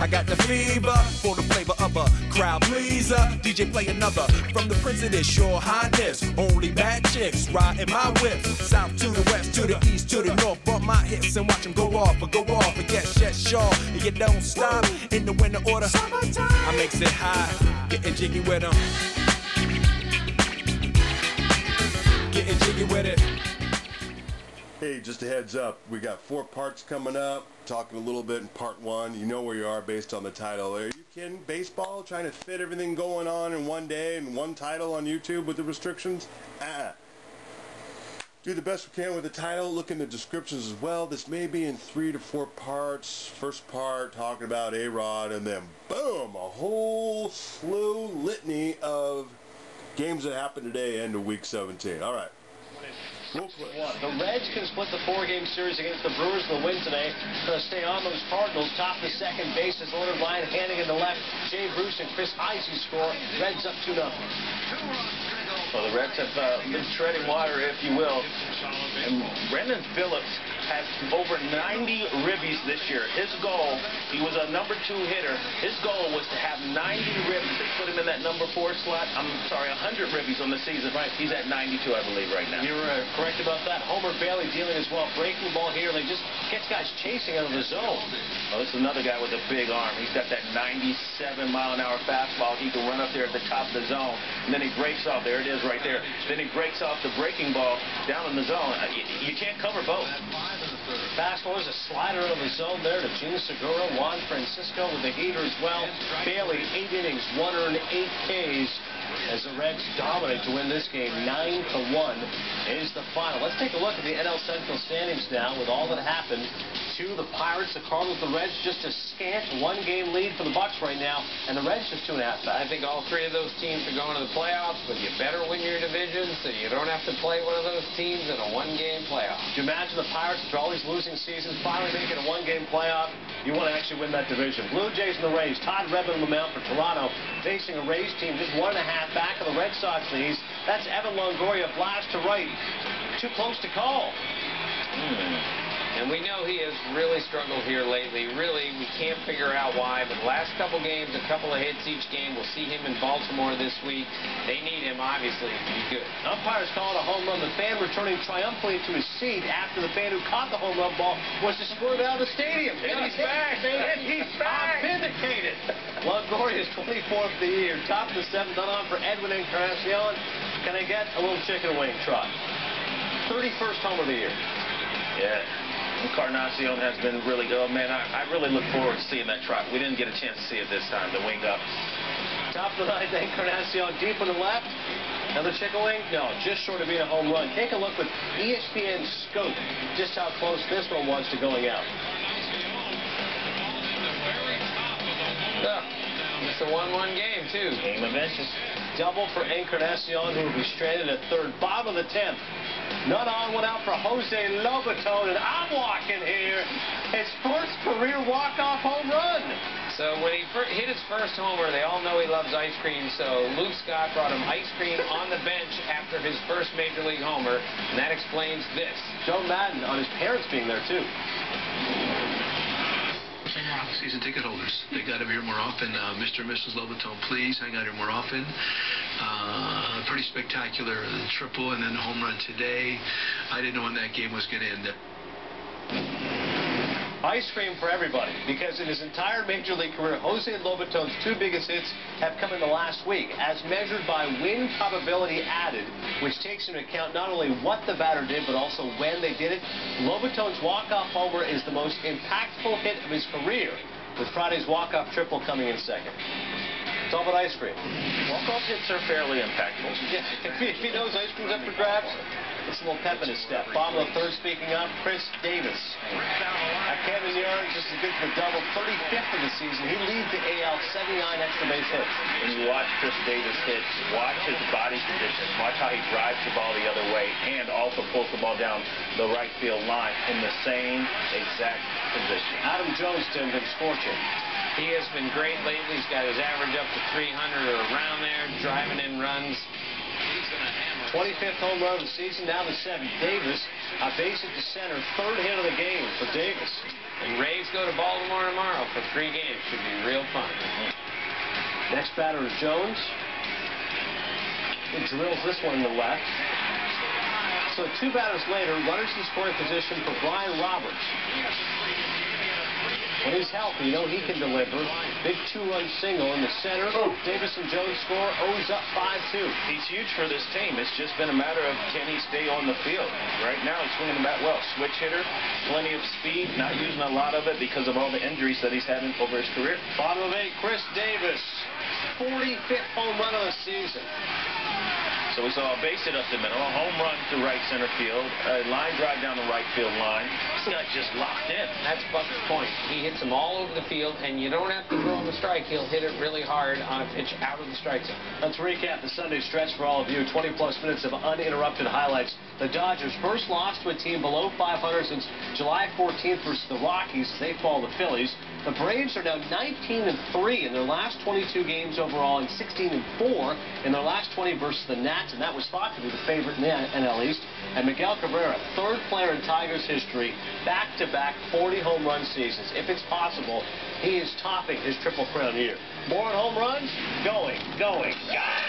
I got the fever for the flavor of a crowd pleaser. DJ play another from the Prince of this, your highness. Only bad chicks riding my whip. South to the west, to the east, to the north. Bump my hips and watch them go off. But yes, sure. And you don't stop in the winter order. I makes it high, getting jiggy with them. Getting jiggy with it. Hey, just a heads up, we got 4 parts coming up, talking a little bit in part 1. You know where you are based on the title. Are you kidding? Baseball, trying to fit everything going on in one day and one title on YouTube with the restrictions? Do the best we can with the title. Look in the descriptions as well. This may be in 3 to 4 parts. First part talking about A-Rod, and then boom, a whole slew litany of games that happened today end of week 17. All right. The Reds can split the 4-game series against the Brewers. They'll win today. Going to stay on those Cardinals. Top the second bases loaded line, handing in the left. Jay Bruce and Chris Heisey score. Reds up 2-0. Well, the Reds have been treading water, if you will. And Brendan Phillips has over 90 ribbies this year. His goal, he was a number 2 hitter. His goal was to have 90 ribbies. They put him in that number 4 slot. 100 ribbies on the season. Right. He's at 92, I believe, right now. You're correct about that. Homer Bailey dealing as well. Breaking the ball here. They just gets guys chasing out of the zone. Well, this is another guy with a big arm. He's got that 97-mile-an-hour fastball. He can run up there at the top of the zone. And then he breaks off. There it is right there. Then he breaks off the breaking ball down in the zone. You can't cover both. Fastball is a slider out of the zone there to Gene Segura. Juan Francisco with the heater as well. Bailey, 8 innings, 108 Ks. As the Reds dominate to win this game, 9-1 is the final. Let's take a look at the NL Central standings now with all that happened to the Pirates, the Cardinals, the Reds. Just a scant 1-game lead for the Bucks right now, and the Reds just 2.5 back. I think all 3 of those teams are going to the playoffs, but you better win your division so you don't have to play one of those teams in a 1-game playoff. Do you imagine the Pirates, after all these losing seasons, finally making a 1-game playoff? You want to actually win that division. Blue Jays and the Rays. Todd Redmond on the mound for Toronto, facing a Rays team just 1.5 back of the Red Sox in the East. That's Evan Longoria, blast to right. Too close to call. And we know he has really struggled here lately. Really, we can't figure out why. But the last couple games, a couple of hits each game. We'll see him in Baltimore this week. They need him, obviously, to be good. Umpires calling a home run. The fan returning triumphantly to his seat after the fan who caught the home run ball was escorted out of the stadium. And he's back. And he's back. Vindicated. Longoria's 24th of the year. Top of the 7th. Done on for Edwin Encarnacion. Can I get a little chicken wing trot? 31st home of the year. Yeah. Encarnacion has been really good. Oh, man, I really look forward to seeing that trot. We didn't get a chance to see it this time, the wing up. Top of the 9th, Encarnacion deep on the left. Another chicken wing? No, just short of being a home run. Take a look with ESPN scope just how close this one was to going out. It's a 1-1 game, too. Game of inches. Double for Encarnacion, who will be stranded at third. Bottom of the 10th. None on, one out for Jose Lobaton, and I'm walking here. His first career walk-off home run. So when he hit his first homer, they all know he loves ice cream, so Luke Scott brought him ice cream on the bench after his first Major League homer, and that explains this. Joe Madden on his parents being there, too. Season ticket holders, they got to be here more often. Mr. and Mrs. Lobaton, please hang out here more often. Pretty spectacular triple and then the home run today. I didn't know when that game was going to end. Ice cream for everybody, because in his entire Major League career, Jose Lobaton's 2 biggest hits have come in the last week, as measured by win probability added, which takes into account not only what the batter did, but also when they did it. Lobaton's walk-off homer is the most impactful hit of his career, with Friday's walk-off triple coming in second. It's all about ice cream. Walk-off hits are fairly impactful. Yeah, if he knows ice cream's up for grabs, it's a little pep in his step. Bottom of the 3rd, speaking of, Chris Davis. At Camden Yards, this is good for the double. 35th of the season. He leads the AL 79 extra base hits. When you watch Chris Davis hit, watch his body condition. Watch how he drives the ball the other way and also pulls the ball down the right field line in the same exact position. Adam Jones, Tim, been scorching. He has been great lately. He's got his average up to 300 or around there, driving in runs. 25th home run of the season, now the 7th. Davis, a base hit to center, 3rd hit of the game for Davis. And Rays go to Baltimore tomorrow for 3 games. Should be real fun. Next batter is Jones. He drills this one in the left. So 2 batters later, runners in scoring position for Brian Roberts. When he's healthy, you know he can deliver. Big 2-run single in the center. Davis and Jones score. O's up 5-2. He's huge for this team. It's just been a matter of can he stay on the field. Right now, he's swinging the bat well. Switch hitter, plenty of speed, not using a lot of it because of all the injuries that he's had over his career. Bottom of 8, Chris Davis. 45th home run of the season. So we saw a base hit up the middle, a home run to right center field, a line drive down the right field line. This guy just locked in. That's Buck's point. He hits them all over the field, and you don't have to throw him a strike. He'll hit it really hard on a pitch out of the strike zone. Let's recap the Sunday stretch for all of you. 20-plus minutes of uninterrupted highlights. The Dodgers' first loss to a team below 500 since July 14th versus the Rockies. They fall the Phillies. The Braves are now 19-3 in their last 22 games overall and 16-4 in their last 20 versus the Nats, and that was thought to be the favorite in the NL East. And Miguel Cabrera, 3rd player in Tigers history, back-to-back 40 home run seasons. If it's possible, he is topping his Triple Crown year. More on home runs? Going. Going, gone.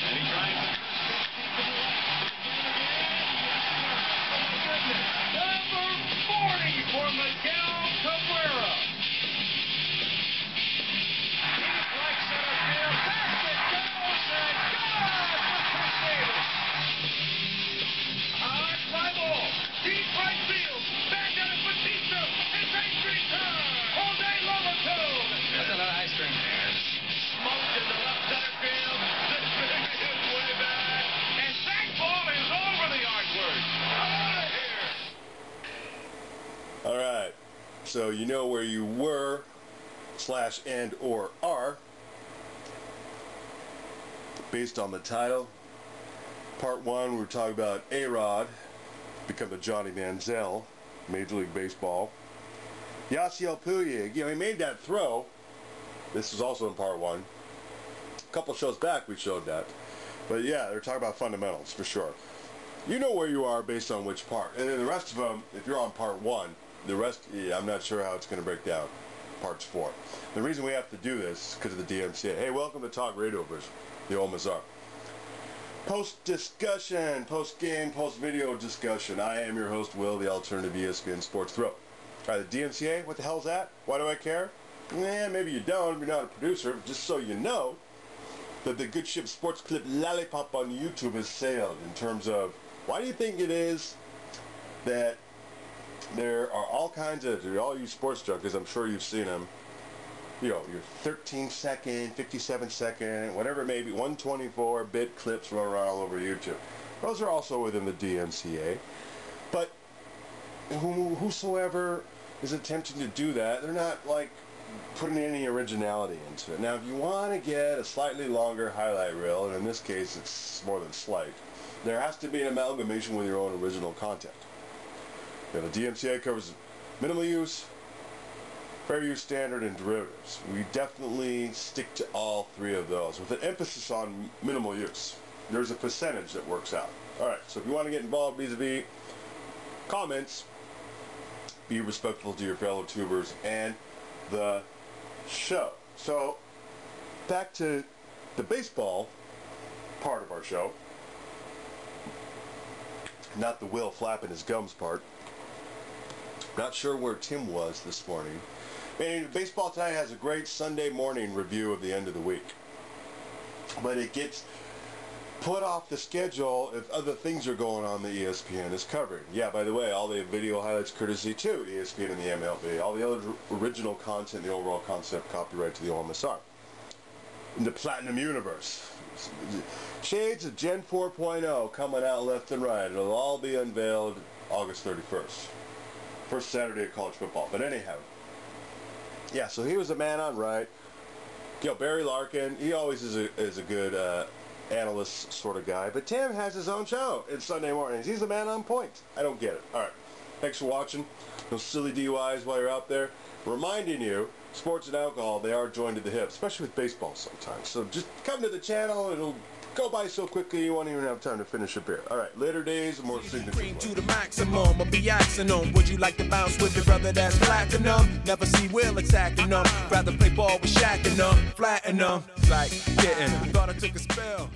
And he drives it. Number 40 for Miguel Cabrera. He's right center field. Back it goes and gone for Chris Davis. Hard fly ball. Deep right field. Back at it for Batista. It's a return. All day Lobaton. That's a lot of ice cream. Smoked in the left center field. The big is way back. And that ball is over the artwork. Out of here. All right, so you know where you were, / and or are, based on the title. Part 1, we were talking about A-Rod, become the Johnny Manziel, Major League Baseball. Yasiel Puig, he made that throw. This is also in part 1. A couple shows back we showed that. But yeah, they're talking about fundamentals for sure. You know where you are based on which part. And then the rest of them, if you're on part 1, the rest, I'm not sure how it's going to break down. Parts 4. The reason we have to do this is because of the DMCA. Hey, welcome to Talk Radio version, the OMSR. Post-discussion, post-game, post-video discussion. I am your host, Will, the alternative ESPN Sports Throw. All right, the DMCA, what the hell's that? Why do I care? Maybe you don't if you're not a producer. Just so you know that the Good Ship Sports Clip Lollipop on YouTube has sailed in terms of why do you think it is that there are all kinds of, all you sports junkies, I'm sure you've seen them, your 13-second, 57-second, whatever it may be, 124-bit clips run around all over YouTube. Those are also within the DMCA. But whosoever is attempting to do that, they're not like putting any originality into it. Now, if you want to get a slightly longer highlight reel, and in this case it's more than slight, there has to be an amalgamation with your own original content. The DMCA covers minimal use, fair use standard, and derivatives. We definitely stick to all 3 of those with an emphasis on minimal use. There's a percentage that works out. Alright, so if you want to get involved vis-a-vis comments, be respectful to your fellow tubers and the show. So, back to the baseball part of our show. Not the Will flapping his gums part. Not sure where Tim was this morning. Man, Baseball Tonight has a great Sunday morning review of the end of the week. But it gets put off the schedule if other things are going on that ESPN is covering. Yeah, by the way, all the video highlights courtesy to ESPN and the MLB. All the other original content, the overall concept, copyright to the OMSR. In the Platinum Universe. Shades of Gen 4.0 coming out left and right. It'll all be unveiled August 31st. First Saturday of college football. But anyhow, yeah, so he was a man on right. Barry Larkin, he always is a good analyst sort of guy. But Tim has his own show. It's Sunday mornings. He's a man on point. I don't get it. All right. Thanks for watching. No silly DUIs while you're out there. Reminding you sports and alcohol, they are joined at the hip, especially with baseball sometimes. So just come to the channel. It'll go by so quickly you won't even have time to finish a beer. All right, later days, more signature. Cream to the maximum, I'll be axing them. Would you like to bounce with your brother that's platinum? Never see Will attacking them. Rather play ball with Shaq and them, flatten them. Like getting, thought I took a spell.